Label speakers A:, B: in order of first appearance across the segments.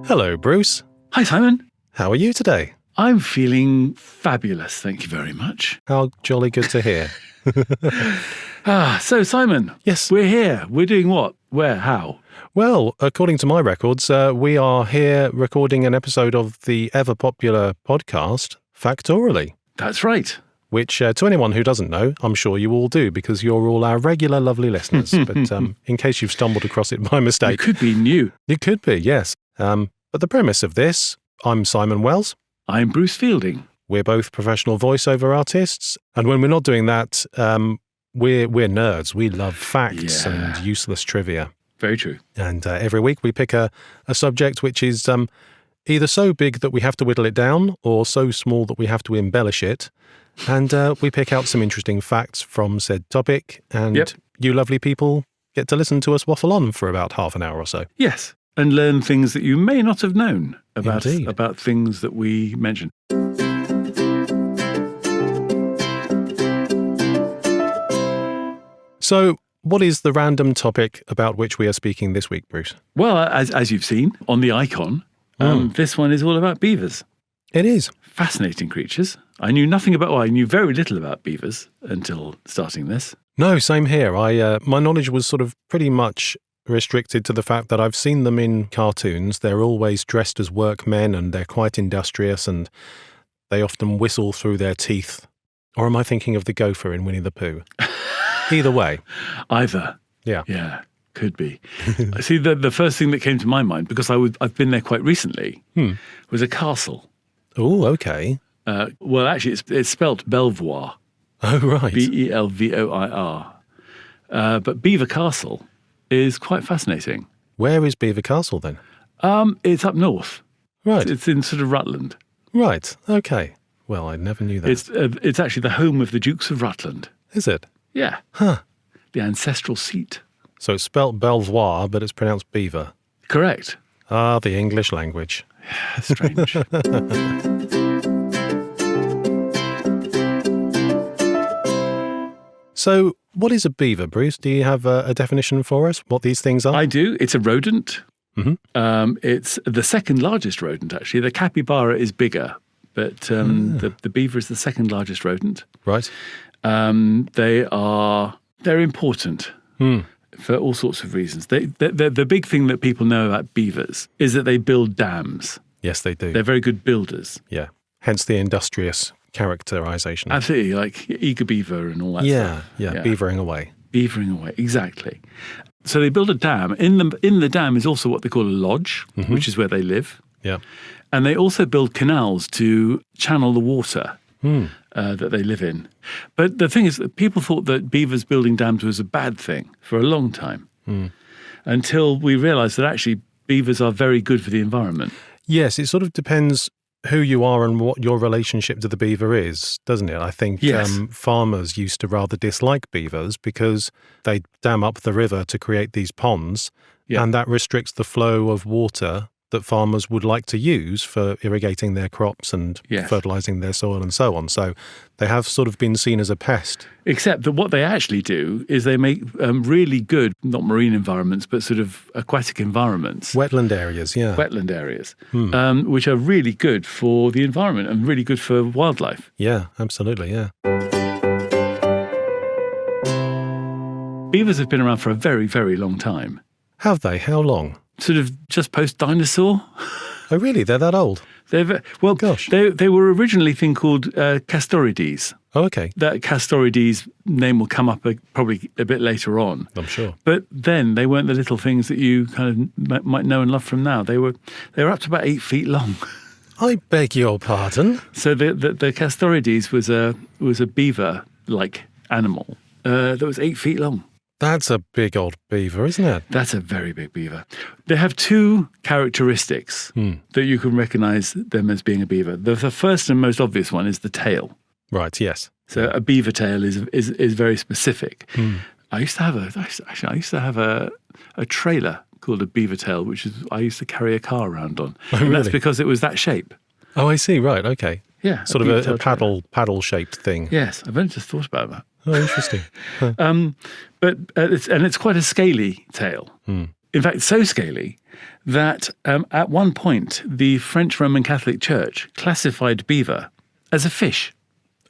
A: Hello, Bruce.
B: Hi, Simon.
A: How are you today?
B: I'm feeling fabulous, thank you very much.
A: How jolly good to hear.
B: So Simon.
A: Yes.
B: We're here. We're doing what? Where? How?
A: Well, according to my records, we are here recording an episode of the ever-popular podcast, Factoraly.
B: That's right.
A: Which, to anyone who doesn't know, I'm sure you all do, because you're all our regular lovely listeners. But in case you've stumbled across it by mistake...
B: It could be new.
A: It could be, yes. But the premise of this, I'm Simon Wells.
B: I'm Bruce Fielding.
A: We're both professional voiceover artists. And when we're not doing that, we're nerds. We love facts and useless trivia.
B: Very true.
A: And every week we pick a subject which is either so big that we have to whittle it down or so small that we have to embellish it. And we pick out some interesting facts from said topic. And you lovely people get to listen to us waffle on for about half an hour or so.
B: Yes. And learn things that you may not have known about things that we mentioned.
A: So, what is the random topic about which we are speaking this week, Bruce?
B: Well, as you've seen on the icon, this one is all about beavers.
A: It is.
B: Fascinating creatures. I knew I knew very little about beavers until starting this.
A: No, same here. My knowledge was sort of pretty much restricted to the fact that I've seen them in cartoons. They're always dressed as workmen and they're quite industrious and they often whistle through their teeth. Or am I thinking of the gopher in Winnie the Pooh? Either way.
B: Either.
A: Yeah.
B: Yeah, could be. See, the first thing that came to my mind, because I've been there quite recently, was a castle.
A: Oh, okay.
B: Well, actually, it's spelt Belvoir.
A: Oh, right.
B: Belvoir. But Beaver Castle is quite fascinating.
A: Where is Beaver Castle, then?
B: It's up north.
A: Right.
B: It's in sort of Rutland.
A: Right, okay. Well, I never knew that.
B: It's actually the home of the Dukes of Rutland.
A: Is it?
B: Yeah.
A: Huh.
B: The ancestral seat.
A: So it's spelt Belvoir, but it's pronounced Beaver.
B: Correct.
A: Ah, the English language.
B: Strange.
A: So, what is a beaver, Bruce? Do you have a definition for us, what these things are?
B: I do. It's a rodent.
A: Mm-hmm.
B: It's the second largest rodent, actually. The capybara is bigger, but the beaver is the second largest rodent.
A: Right.
B: They're important for all sorts of reasons. The big thing that people know about beavers is that they build dams.
A: Yes, they do.
B: They're very good builders.
A: Yeah. Hence the industrious characterization.
B: Absolutely, like eager beaver and all that stuff.
A: Yeah, beavering away.
B: Beavering away, exactly. So they build a dam. In the dam is also what they call a lodge, which is where they live.
A: Yeah.
B: And they also build canals to channel the water that they live in. But the thing is that people thought that beavers building dams was a bad thing for a long time, until we realised that actually beavers are very good for the environment.
A: Yes, it sort of depends who you are and what your relationship to the beaver is, doesn't it? I think farmers used to rather dislike beavers because they dam up the river to create these ponds, and that restricts the flow of water that farmers would like to use for irrigating their crops and fertilizing their soil and so on. So they have sort of been seen as a pest. Except
B: that what they actually do is they make really good, not marine environments, but sort of aquatic environments.
A: Wetland areas, yeah.
B: Wetland areas, which are really good for the environment and really good for wildlife.
A: Yeah, absolutely, yeah.
B: Beavers have been around for a very, very long time.
A: Have they? How long?
B: Sort of just post-dinosaur.
A: Oh, really? They're that old?
B: Gosh. They were originally a thing called Castorides.
A: Oh, okay.
B: That Castorides name will come up probably a bit later on.
A: I'm sure.
B: But then they weren't the little things that you kind of might know and love from now. They were up to about 8 feet long.
A: I beg your pardon?
B: So the Castorides was a beaver-like animal that was 8 feet long.
A: That's a big old beaver, isn't it?
B: That's a very big beaver. They have two characteristics that you can recognize them as being a beaver. The first and most obvious one is the tail.
A: Right, yes.
B: So a beaver tail is very specific. I used to have a trailer called a beaver tail, which I used to carry a car around on.
A: Oh,
B: and
A: really?
B: that's because it was that shape.
A: Oh, I see. Right, okay.
B: Yeah.
A: Sort of a paddle-shaped thing.
B: Yes, I've only just thought about that.
A: Oh, interesting.
B: But it's quite a scaly tail. In fact, so scaly that at one point the French Roman Catholic Church classified beaver as a fish.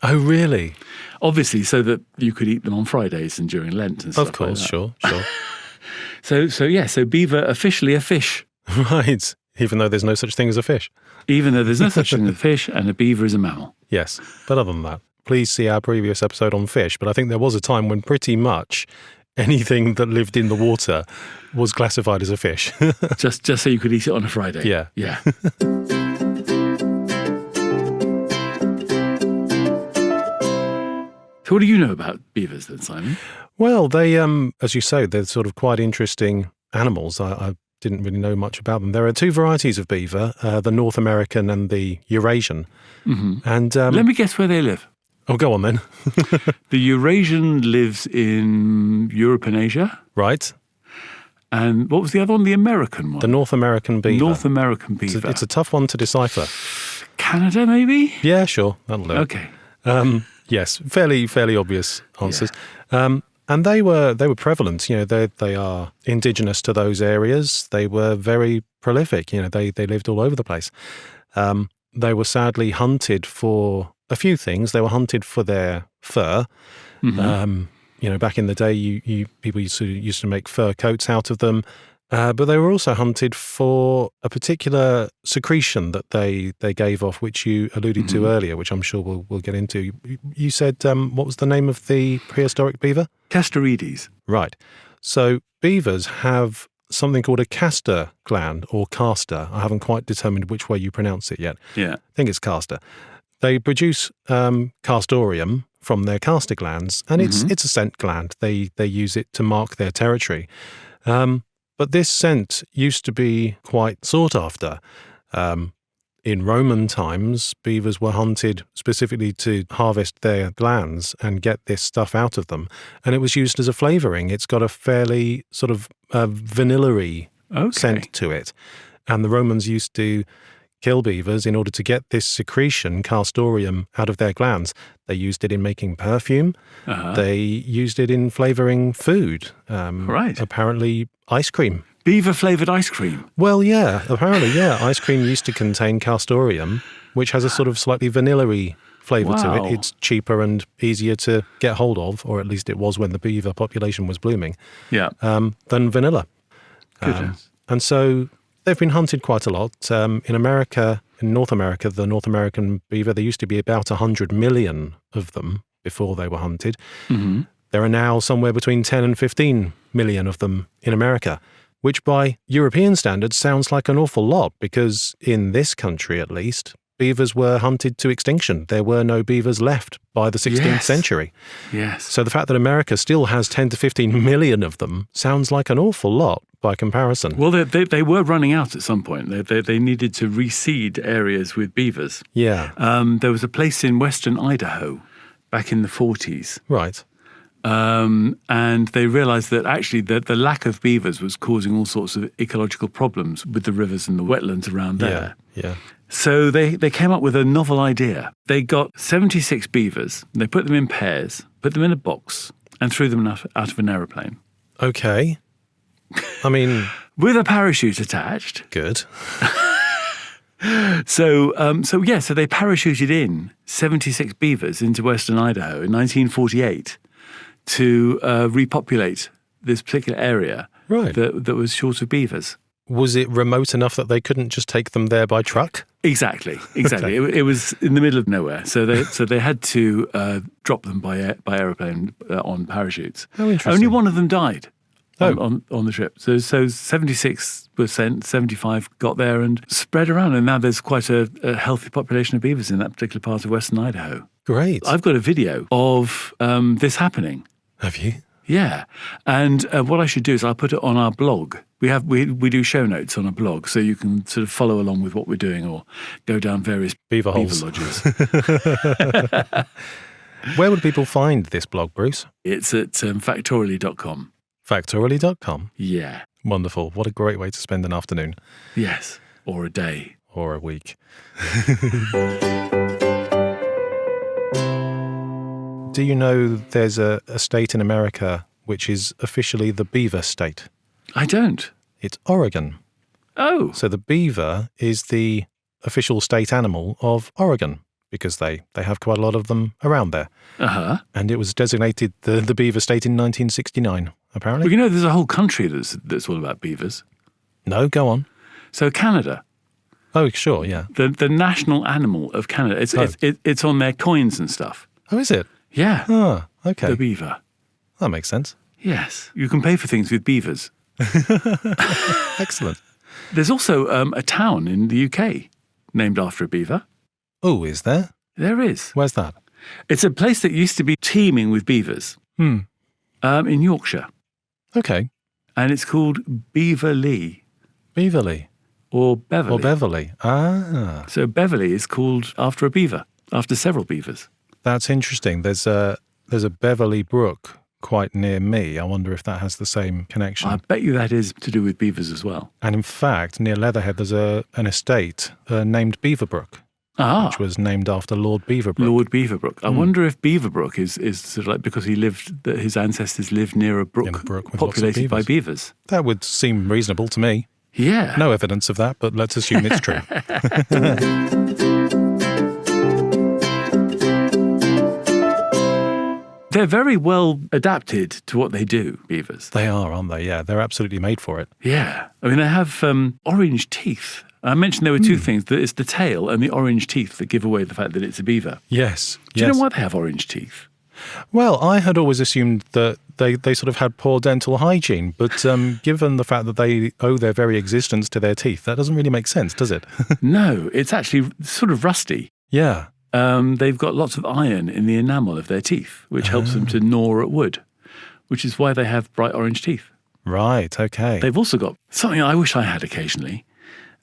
A: Oh, really?
B: Obviously, so that you could eat them on Fridays and during Lent and stuff.
A: Of course,
B: like that.
A: sure.
B: So beaver officially a fish.
A: Right. Even though there's no such thing as a fish.
B: Even though there's no such thing as a fish, and a beaver is a mammal.
A: Yes. But other than that, please see our previous episode on fish. But I think there was a time when pretty much anything that lived in the water was classified as a fish.
B: just so you could eat it on a Friday.
A: Yeah.
B: Yeah. So what do you know about beavers then, Simon?
A: Well, they, as you say, they're sort of quite interesting animals. I didn't really know much about them. There are two varieties of beaver, the North American and the Eurasian.
B: Mm-hmm.
A: And
B: let me guess where they live.
A: Oh, go on then.
B: The Eurasian lives in Europe and Asia.
A: Right.
B: And what was the other one? The American one?
A: The North American beaver.
B: North American beaver.
A: It's a tough one to decipher.
B: Canada, maybe?
A: Yeah, sure. That'll do.
B: Okay.
A: Yes, fairly obvious answers. Yeah. And they were prevalent. You know, they are indigenous to those areas. They were very prolific. You know, they lived all over the place. They were sadly hunted for a few things. They were hunted for their fur. Mm-hmm. You know, back in the day, people used to make fur coats out of them. But they were also hunted for a particular secretion that they gave off, which you alluded to earlier, which I'm sure we'll get into. You said, what was the name of the prehistoric beaver?
B: Castorides.
A: Right. So beavers have something called a castor gland or castor. I haven't quite determined which way you pronounce it yet.
B: Yeah.
A: I think it's castor. They produce castoreum from their castor glands, and it's a scent gland. They use it to mark their territory. But this scent used to be quite sought after. In Roman times, beavers were hunted specifically to harvest their glands and get this stuff out of them. And it was used as a flavouring. It's got a fairly sort of vanilla-y scent to it. And the Romans used to kill beavers in order to get this secretion, castoreum, out of their glands. They used it in making perfume. They used it in flavouring food.
B: Right.
A: Apparently ice cream.
B: Beaver-flavoured ice cream?
A: Well, yeah, apparently, yeah. Ice cream used to contain castoreum, which has a sort of slightly vanilla-y flavour to it. It's cheaper and easier to get hold of, or at least it was when the beaver population was blooming, than vanilla.
B: Goodness.
A: And so they've been hunted quite a lot. In America, in North America, the North American beaver, there used to be about 100 million of them before they were hunted. Mm-hmm. There are now somewhere between 10 and 15 million of them in America, which by European standards sounds like an awful lot because in this country at least, beavers were hunted to extinction. There were no beavers left by the 16th century.
B: Yes.
A: So the fact that America still has 10 to 15 million of them sounds like an awful lot by comparison.
B: Well, they were running out at some point. They needed to reseed areas with beavers.
A: Yeah.
B: There was a place in western Idaho back in the 40s.
A: Right.
B: And they realised that actually the lack of beavers was causing all sorts of ecological problems with the rivers and the wetlands around there.
A: Yeah.
B: So they came up with a novel idea. They got 76 beavers, they put them in pairs, put them in a box, and threw them out of an aeroplane.
A: Okay. I mean...
B: with a parachute attached.
A: Good.
B: So they parachuted in 76 beavers into western Idaho in 1948 to repopulate this particular area that was short of beavers.
A: Was it remote enough that they couldn't just take them there by truck?
B: Exactly. Okay. It was in the middle of nowhere, so they had to drop them by aeroplane on parachutes.
A: How interesting.
B: Only one of them died on the trip. So 76 were sent, 75 got there and spread around, and now there's quite a healthy population of beavers in that particular part of western Idaho.
A: Great.
B: I've got a video of this happening.
A: Have you?
B: Yeah, and what I should do is I'll put it on our blog. We do show notes on a blog, so you can sort of follow along with what we're doing or go down various
A: beaver
B: lodges.
A: Where would people find this blog, Bruce?
B: It's at Factoraly.com.
A: Factoraly.com?
B: Yeah.
A: Wonderful. What a great way to spend an afternoon.
B: Yes, or a day.
A: Or a week. Do you know there's a state in America which is officially the beaver state?
B: I don't.
A: It's Oregon.
B: Oh.
A: So the beaver is the official state animal of Oregon because they have quite a lot of them around there.
B: Uh-huh.
A: And it was designated the beaver state in 1969, apparently.
B: Well, you know, there's a whole country that's all about beavers.
A: No, go on.
B: So Canada.
A: Oh, sure, yeah.
B: The national animal of Canada. It's on their coins and stuff.
A: Oh, is it?
B: Yeah.
A: Ah, okay.
B: The beaver.
A: That makes sense.
B: Yes. You can pay for things with beavers.
A: Excellent.
B: There's also a town in the UK named after a beaver.
A: Oh, is there?
B: There is.
A: Where's that?
B: It's a place that used to be teeming with beavers in Yorkshire.
A: Okay.
B: And it's called Beaverley.
A: Beaverley.
B: Or Beverley.
A: Or Beverley. Ah.
B: So Beverley is called after a beaver, after several beavers.
A: That's interesting. There's a Beverley Brook quite near me. I wonder if that has the same connection.
B: I bet you that is to do with beavers as well.
A: And in fact, near Leatherhead, there's an estate named Beaverbrook, which was named after Lord Beaverbrook.
B: Lord Beaverbrook. I wonder if Beaverbrook is sort of like because his ancestors lived near a brook populated by beavers.
A: That would seem reasonable to me.
B: Yeah.
A: No evidence of that, but let's assume it's true.
B: They're very well adapted to what they do, beavers.
A: They are, aren't they? Yeah, they're absolutely made for it.
B: Yeah. I mean, they have orange teeth. I mentioned there were two things. It's the tail and the orange teeth that give away the fact that it's a beaver.
A: Yes.
B: Do you know why they have orange teeth?
A: Well, I had always assumed that they sort of had poor dental hygiene, but given the fact that they owe their very existence to their teeth, that doesn't really make sense, does it?
B: No, it's actually sort of rusty.
A: Yeah.
B: They've got lots of iron in the enamel of their teeth, which helps them to gnaw at wood, which is why they have bright orange teeth.
A: Right, okay.
B: They've also got something I wish I had occasionally,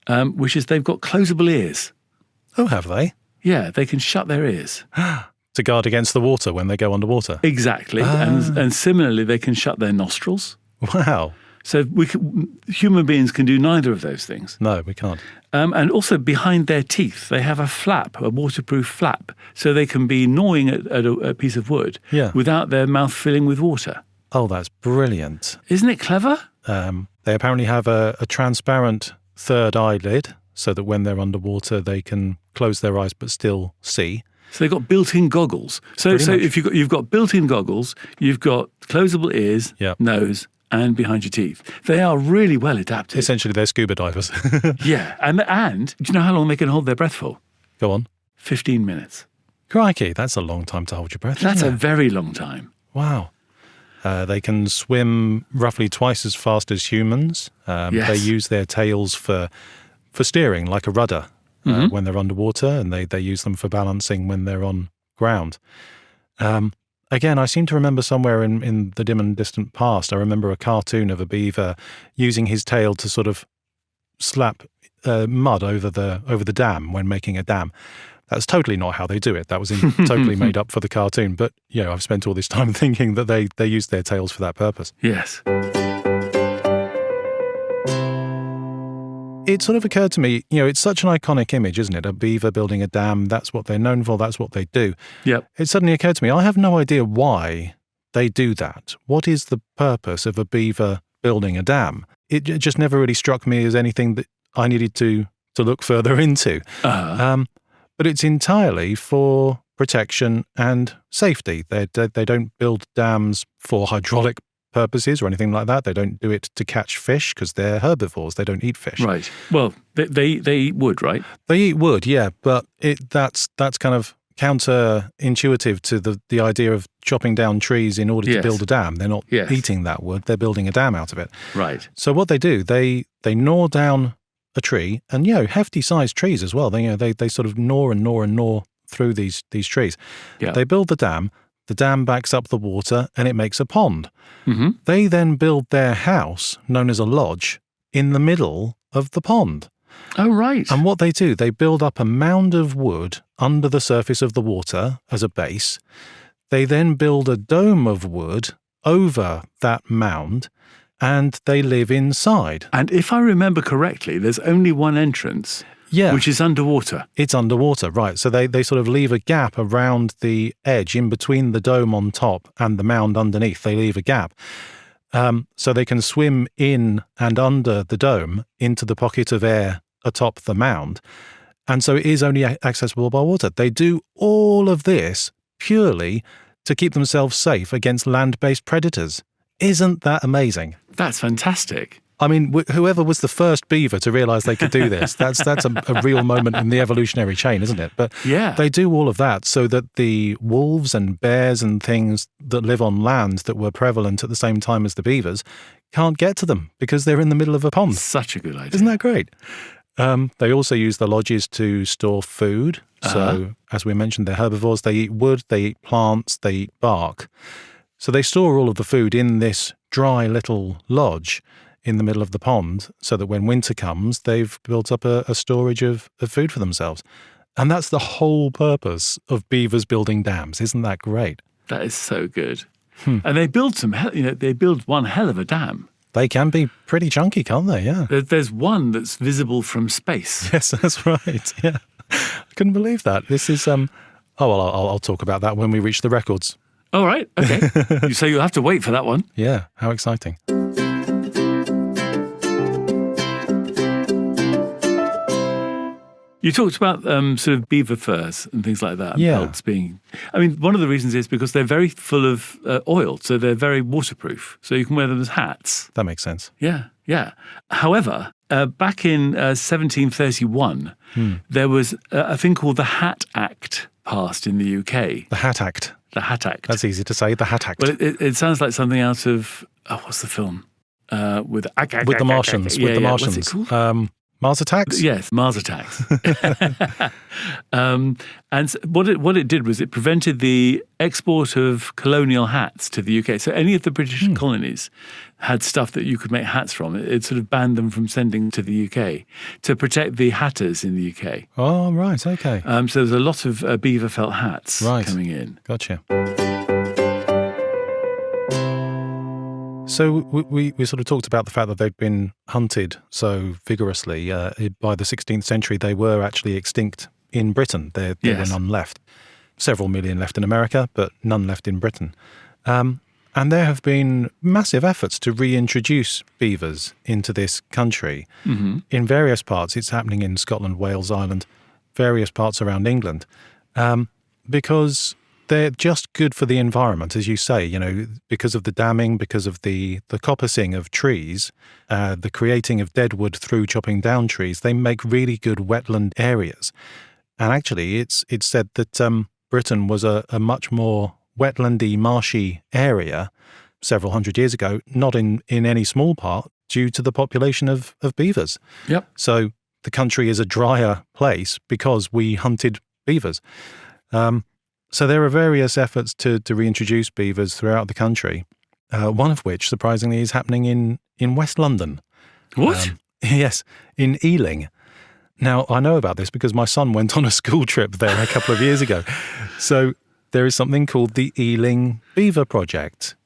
B: which is they've got closable ears.
A: Oh, have they?
B: Yeah, they can shut their ears.
A: To guard against the water when they go underwater?
B: Exactly. And similarly, they can shut their nostrils.
A: Wow.
B: So human beings can do neither of those things.
A: No, we can't.
B: And also behind their teeth, they have a flap, a waterproof flap, so they can be gnawing at a piece of wood without their mouth filling with water.
A: Oh, that's brilliant.
B: Isn't it clever?
A: They apparently have a transparent third eyelid so that when they're underwater, they can close their eyes but still see.
B: So they've got built-in goggles. So if you've got built-in goggles, you've got closable ears, nose, and behind your teeth. They are really well adapted.
A: Essentially, they're scuba divers.
B: Yeah. And do you know how long they can hold their breath for?
A: Go on.
B: 15 minutes.
A: Crikey, that's a long time to hold your breath.
B: That's a very long time.
A: Wow. They can swim roughly twice as fast as humans. They use their tails for steering, like a rudder, when they're underwater, and they use them for balancing when they're on ground. Again, I seem to remember somewhere in the dim and distant past, I remember a cartoon of a beaver using his tail to sort of slap mud over the dam when making a dam. That's totally not how they do it. That was totally made up for the cartoon. But, I've spent all this time thinking that they use their tails for that purpose.
B: Yes.
A: It sort of occurred to me, it's such an iconic image, isn't it? A beaver building a dam, that's what they're known for, that's what they do.
B: Yep.
A: It suddenly occurred to me, I have no idea why they do that. What is the purpose of a beaver building a dam? It just never really struck me as anything that I needed to look further into. But it's entirely for protection and safety. They don't build dams for hydraulic purposes or anything like that. They don't do it to catch fish because they're herbivores. They don't eat fish.
B: Right. Well, they eat wood, right?
A: They eat wood, yeah, but that's kind of counterintuitive to the idea of chopping down trees in order to build a dam. They're not eating that wood. They're building a dam out of it.
B: Right.
A: So what they do, they gnaw down a tree, and hefty sized trees as well. They sort of gnaw through these trees.
B: Yeah.
A: They build the dam backs up the water, and it makes a pond.
B: Mm-hmm.
A: They then build their house, known as a lodge, in the middle of the pond.
B: Oh, right.
A: And what they do, they build up a mound of wood under the surface of the water as a base. They then build a dome of wood over that mound, and they live inside.
B: And if I remember correctly, there's only one entrance, which is underwater.
A: It's underwater, right. So they sort of leave a gap around the edge in between the dome on top and the mound underneath. They leave a gap. So they can swim in and under the dome into the pocket of air atop the mound. And so it is only accessible by water. They do all of this purely to keep themselves safe against land-based predators. Isn't that amazing?
B: That's fantastic.
A: I mean, whoever was the first beaver to realise they could do this, that's a real moment in the evolutionary chain, isn't it? But
B: yeah,
A: they do all of that so that the wolves and bears and things that live on land that were prevalent at the same time as the beavers can't get to them because they're in the middle of a pond.
B: Such a good idea.
A: Isn't that great? They also use the lodges to store food. So, as we mentioned, they're herbivores. They eat wood, they eat plants, they eat bark. So they store all of the food in this dry little lodge in the middle of the pond so that when winter comes, they've built up a storage of food for themselves. And that's the whole purpose of beavers building dams. Isn't that great?
B: That is so good. And they build they build one hell of a dam.
A: They can be pretty chunky, can't they? Yeah.
B: There's one that's visible from space.
A: Yes, that's right. Yeah. I couldn't believe that. This is, I'll talk about that when we reach the records.
B: All right. Okay. So you'll have to wait for that one.
A: Yeah. How exciting.
B: You talked about sort of beaver furs and things like that.
A: Yeah.
B: Pelts being, I mean, one of the reasons is because they're very full of oil, so they're very waterproof. So you can wear them as hats.
A: That makes sense.
B: Yeah, yeah. However, back in 1731, there was a thing called the Hat Act passed in the UK.
A: The Hat Act.
B: The Hat Act.
A: That's easy to say. The Hat Act.
B: Well, it sounds like something out of what's the film with
A: the Martians? With the Martians.
B: What's it called?
A: Mars Attacks?
B: Yes, Mars Attacks. And what it did was it prevented the export of colonial hats to the UK. So any of the British colonies had stuff that you could make hats from. It sort of banned them from sending to the UK to protect the hatters in the UK.
A: Oh, right, okay.
B: So there's a lot of beaver felt hats coming in.
A: Gotcha. So we sort of talked about the fact that they've been hunted so vigorously. By the 16th century, they were actually extinct in Britain. There were none left. Several million left in America, but none left in Britain. And there have been massive efforts to reintroduce beavers into this country. In various parts. It's happening in Scotland, Wales, Ireland, various parts around England, because they're just good for the environment, as you say, because of the damming, because of the coppicing of trees, the creating of dead wood through chopping down trees. They make really good wetland areas. And actually, it's said that Britain was a much more wetlandy, marshy area several hundred years ago, not in any small part due to the population of beavers.
B: Yep.
A: So the country is a drier place because we hunted beavers. So there are various efforts to reintroduce beavers throughout the country, one of which, surprisingly, is happening in West London.
B: What?
A: Yes, in Ealing. Now, I know about this because my son went on a school trip there a couple of years ago. So there is something called the Ealing Beaver Project,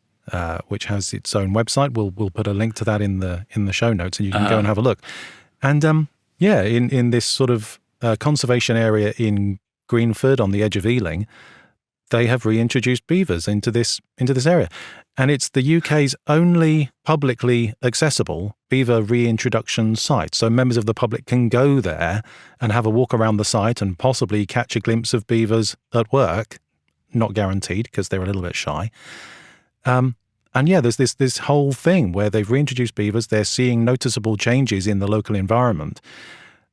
A: which has its own website. We'll put a link to that in the show notes, and you can go and have a look. And in this sort of conservation area in Greenford on the edge of Ealing, they have reintroduced beavers into this area. And it's the UK's only publicly accessible beaver reintroduction site. So members of the public can go there and have a walk around the site and possibly catch a glimpse of beavers at work. Not guaranteed because they're a little bit shy. And yeah, there's this whole thing where they've reintroduced beavers. They're seeing noticeable changes in the local environment.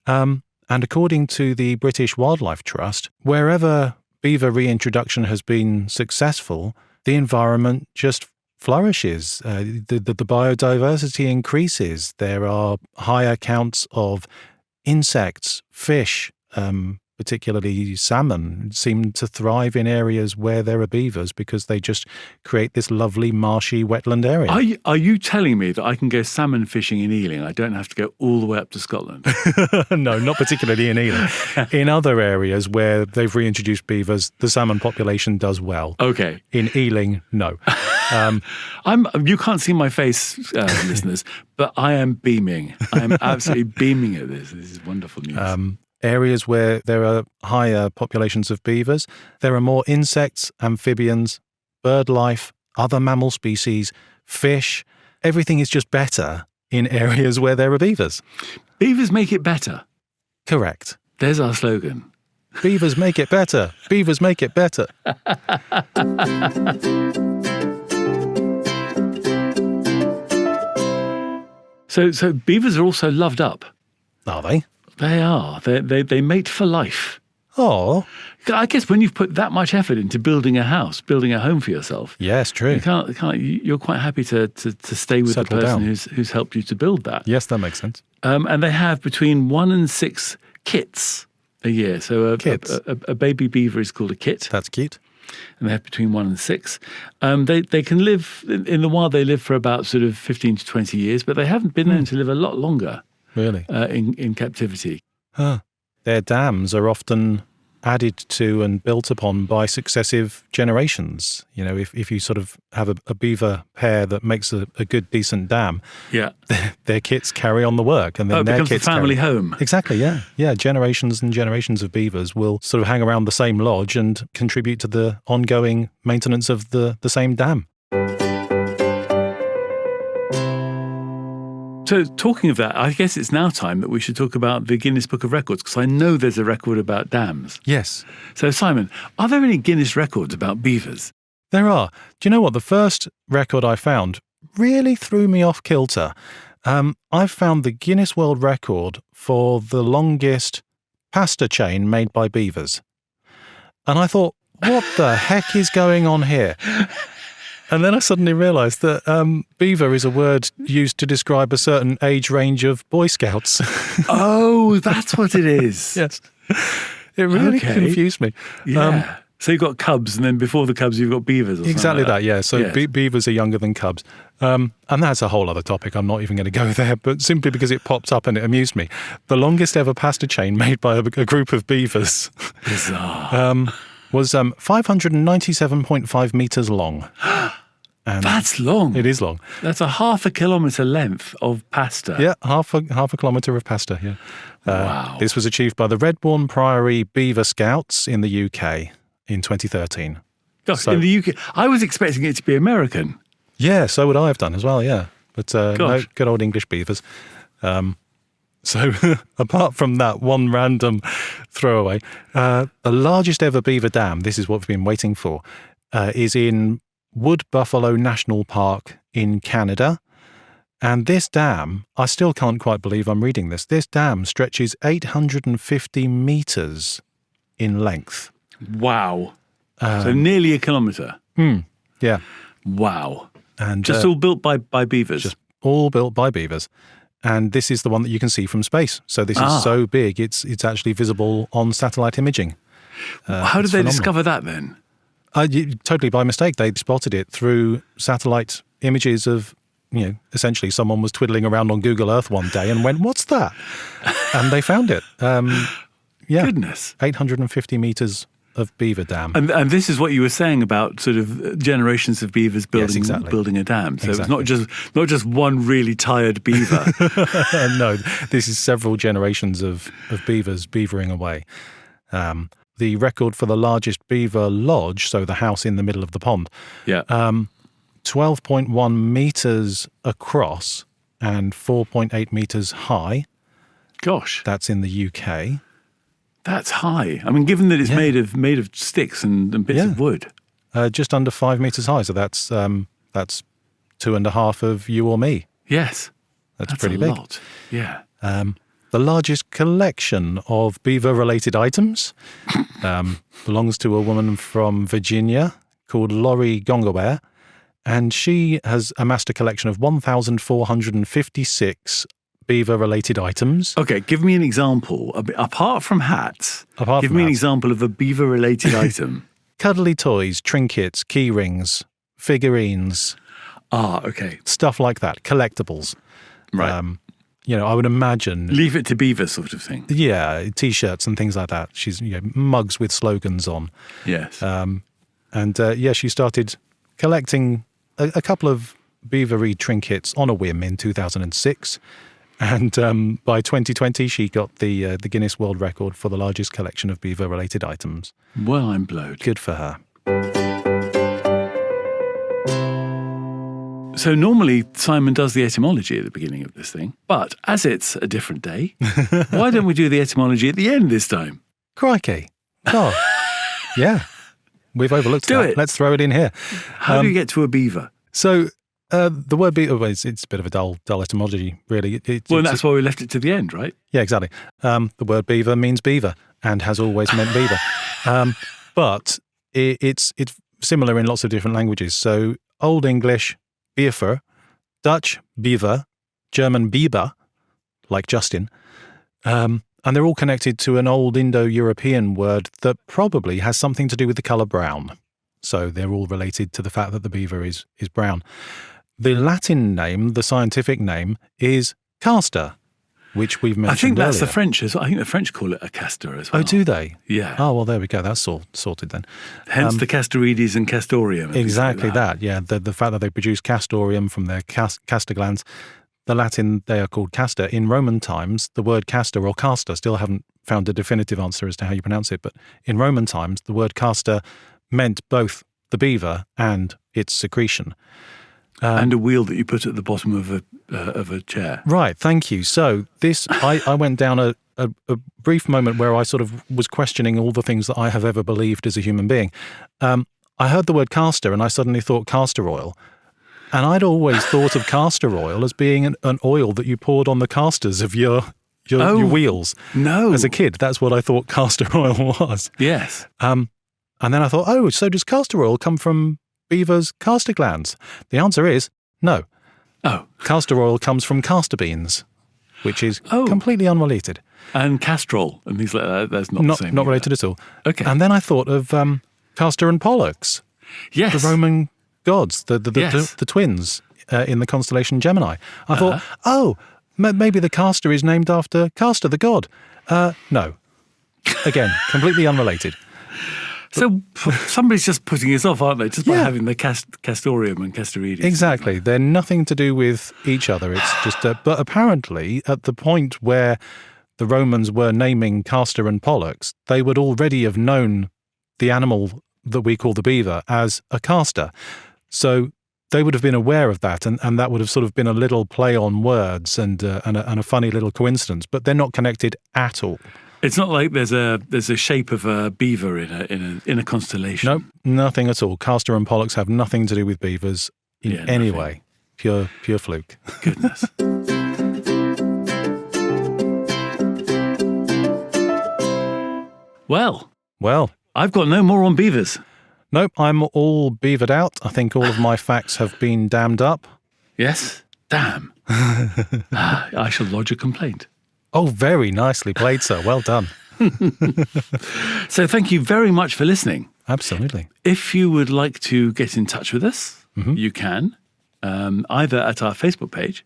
A: And according to the British Wildlife Trust, wherever beaver reintroduction has been successful, the environment just flourishes. The biodiversity increases. There are higher counts of insects, fish, particularly salmon, seem to thrive in areas where there are beavers because they just create this lovely marshy wetland area.
B: Are you telling me that I can go salmon fishing in Ealing? I don't have to go all the way up to Scotland.
A: No, not particularly in Ealing. In other areas where they've reintroduced beavers, the salmon population does well.
B: Okay.
A: In Ealing, no.
B: You can't see my face, listeners, but I am beaming. I am absolutely beaming at this. This is wonderful news.
A: Areas where there are higher populations of beavers, there are more insects, amphibians, bird life, other mammal species, fish, everything is just better in areas where there are beavers.
B: Beavers make it better.
A: Correct.
B: There's our slogan.
A: Beavers make it better. Beavers make it better.
B: So beavers are also loved up.
A: Are they?
B: They are. They mate for life.
A: Oh.
B: I guess when you've put that much effort into building a house, building a home for yourself,
A: Yes, true.
B: you're quite happy to stay with
A: Settle
B: the person
A: down.
B: who's helped you to build that.
A: Yes, that makes sense.
B: And they have between 1 and 6 kits a year. So a baby beaver is called a kit.
A: That's cute.
B: And they have between 1 and 6. They can live, in the wild, they live for about sort of 15 to 20 years, but they haven't been known to live a lot longer
A: Really?
B: in captivity.
A: Huh. Their dams are often added to and built upon by successive generations. You know, if you sort of have a beaver pair that makes a good, decent dam,
B: Yeah.
A: their kits carry on the work. And then
B: It
A: their
B: becomes the
A: kids
B: family
A: carry...
B: home.
A: Exactly, yeah. Yeah, generations and generations of beavers will sort of hang around the same lodge and contribute to the ongoing maintenance of the same dam.
B: So talking of that, I guess it's now time that we should talk about the Guinness Book of Records, because I know there's a record about dams.
A: Yes.
B: So Simon, are there any Guinness records about beavers?
A: There are. Do you know what? The first record I found really threw me off kilter. I've found the Guinness World Record for the longest pasta chain made by beavers. And I thought, what the heck is going on here? And then I suddenly realised that beaver is a word used to describe a certain age range of Boy Scouts.
B: Oh, that's what it is.
A: Yes. It really confused me.
B: Yeah. So you've got cubs, and then before the cubs, you've got beavers. Or
A: Exactly
B: something like
A: that, yeah. So
B: Yes.
A: beavers are younger than cubs. And that's a whole other topic. I'm not even going to go there, but simply because it popped up and it amused me. The longest ever pasta chain made by a group of beavers
B: Bizarre.
A: was 597.5 metres long. And
B: That's long.
A: it is long.
B: That's a half a kilometre length of pasta.
A: Yeah, half a kilometre of pasta, yeah.
B: Wow.
A: This was achieved by the Redbourne Priory Beaver Scouts in the UK in 2013.
B: Gosh, in the UK, I was expecting it to be American.
A: Yeah, so would I have done as well, yeah. But no,
B: Gosh.
A: good old English beavers. So apart from that one random throwaway, the largest ever beaver dam, this is what we've been waiting for, is in Wood Buffalo National Park in Canada. And this dam, I still can't quite believe I'm reading this, this dam stretches 850 metres in length.
B: Wow. So nearly a kilometre.
A: Yeah.
B: Wow.
A: And
B: Just all built by beavers.
A: just all built by beavers. And this is the one that you can see from space. So this is so big, it's actually visible on satellite imaging.
B: How did
A: it's
B: they
A: phenomenal.
B: discover that then?
A: Totally by mistake. They spotted it through satellite images of, essentially someone was twiddling around on Google Earth one day and went, what's that? And they found it. Yeah.
B: Goodness.
A: 850 metres of beaver dam.
B: And this is what you were saying about sort of generations of beavers building
A: exactly.
B: building a dam. So
A: Exactly.
B: it's not just one really tired beaver.
A: No, this is several generations of beavers beavering away. The record for the largest beaver lodge, so the house in the middle of the pond,
B: Yeah.
A: 12.1 metres across and 4.8 metres high.
B: Gosh,
A: That's in the UK.
B: that's high. I mean, given that it's
A: Yeah.
B: made of sticks and bits of wood.
A: Just under 5 metres high, so that's 2.5 of you or me.
B: Yes.
A: That's pretty big.
B: a lot. Yeah.
A: The largest collection of beaver-related items belongs to a woman from Virginia called Laurie Gongaware, and she has amassed a collection of 1,456 beaver-related items.
B: Okay, give me an example. Apart from hats, give me an example of a beaver-related item.
A: Cuddly toys, trinkets, key rings, figurines,
B: Okay.
A: stuff like that, collectibles.
B: Right.
A: I would imagine...
B: Leave it to beaver sort of thing.
A: Yeah, T-shirts and things like that. She's mugs with slogans on.
B: Yes.
A: She started collecting a couple of beavery trinkets on a whim in 2006. And by 2020, she got the Guinness World Record for the largest collection of beaver-related items.
B: Well, I'm blowed.
A: Good for her.
B: So normally Simon does the etymology at the beginning of this thing, but as it's a different day, why don't we do the etymology at the end this time?
A: Crikey. Oh, yeah. We've overlooked
B: Do
A: that.
B: it.
A: Let's throw it in here.
B: How do you get to a beaver?
A: So the word beaver, well, it's a bit of a dull etymology, really.
B: That's why we left it to the end, right?
A: Yeah, exactly. The word beaver means beaver and has always meant beaver. But it's similar in lots of different languages. So Old English, beaver, Dutch, beaver, German, biber, like Justin. And they're all connected to an old Indo-European word that probably has something to do with the colour brown. So they're all related to the fact that the beaver is brown. The Latin name, the scientific name, is castor, which we've mentioned
B: I think that's
A: earlier.
B: the French. I think the French call it a castor as well.
A: Oh, do they?
B: Yeah.
A: Oh, well, there we go. That's all sorted then.
B: Hence the Castorides and Castorium. And
A: Exactly
B: like that.
A: Yeah, the fact that they produce castorium from their castor glands. The Latin, they are called castor. In Roman times, the word castor or castor, still haven't found a definitive answer as to how you pronounce it, but in Roman times, the word castor meant both the beaver and its secretion.
B: And a wheel that you put at the bottom of a chair.
A: Right, thank you. So this, I went down a brief moment where I sort of was questioning all the things that I have ever believed as a human being. I heard the word castor and I suddenly thought castor oil. And I'd always thought of castor oil as being an oil that you poured on the casters of your wheels.
B: No.
A: As a kid, that's what I thought castor oil was.
B: Yes.
A: And then I thought, so does castor oil come from beavers' castor glands? The answer is no.
B: Oh.
A: Castor oil comes from castor beans, which is completely unrelated.
B: And castrol and things like that, that's not the same.
A: Not related at all.
B: Okay.
A: And then I thought of Castor and Pollux,
B: Yes.
A: the Roman gods, the
B: Yes.
A: twins in the constellation Gemini. I thought, maybe the castor is named after Castor, the god. No. Again, completely unrelated.
B: So somebody's just putting us off, aren't they? Just by
A: Yeah.
B: having the castorium and castorides.
A: Exactly. They're nothing to do with each other. It's just, but apparently at the point where the Romans were naming Castor and Pollux, they would already have known the animal that we call the beaver as a castor. So they would have been aware of that, and that would have sort of been a little play on words and a funny little coincidence, but they're not connected at all.
B: It's not like there's a shape of a beaver in a constellation.
A: Nope, nothing at all. Castor and Pollux have nothing to do with beavers in any
B: nothing.
A: way. Pure fluke.
B: Goodness. Well, I've got no more on beavers.
A: Nope, I'm all beavered out. I think all of my facts have been dammed up.
B: Yes? Damn. I shall lodge a complaint.
A: Oh, very nicely played, sir. Well done.
B: So thank you very much for listening.
A: Absolutely.
B: If you would like to get in touch with us, you can, either at our Facebook page,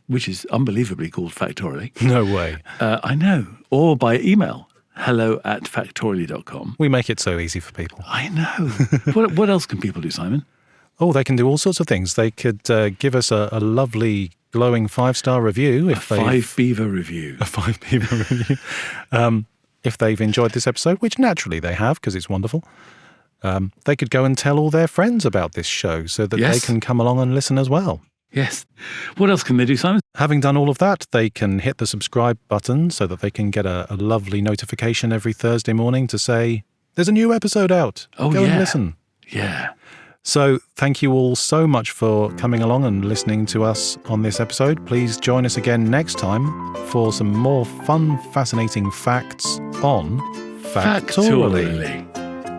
B: which is unbelievably called Factoraly.
A: No way.
B: I know. Or by email, hello@factoraly.com.
A: We make it so easy for people.
B: I know. What else can people do, Simon?
A: Oh, they can do all sorts of things. They could give us a lovely, glowing 5-star review.
B: A 5-beaver review.
A: A 5-beaver review. If they've enjoyed this episode, which naturally they have because it's wonderful. They could go and tell all their friends about this show so that they can come along and listen as well.
B: Yes. What else can they do, Simon?
A: Having done all of that, they can hit the subscribe button so that they can get a lovely notification every Thursday morning to say, there's a new episode out.
B: Oh,
A: Go
B: yeah.
A: and listen.
B: Yeah.
A: So thank you all so much for coming along and listening to us on this episode. Please join us again next time for some more fun, fascinating facts on Factoraly.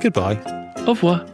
A: Goodbye.
B: Au revoir.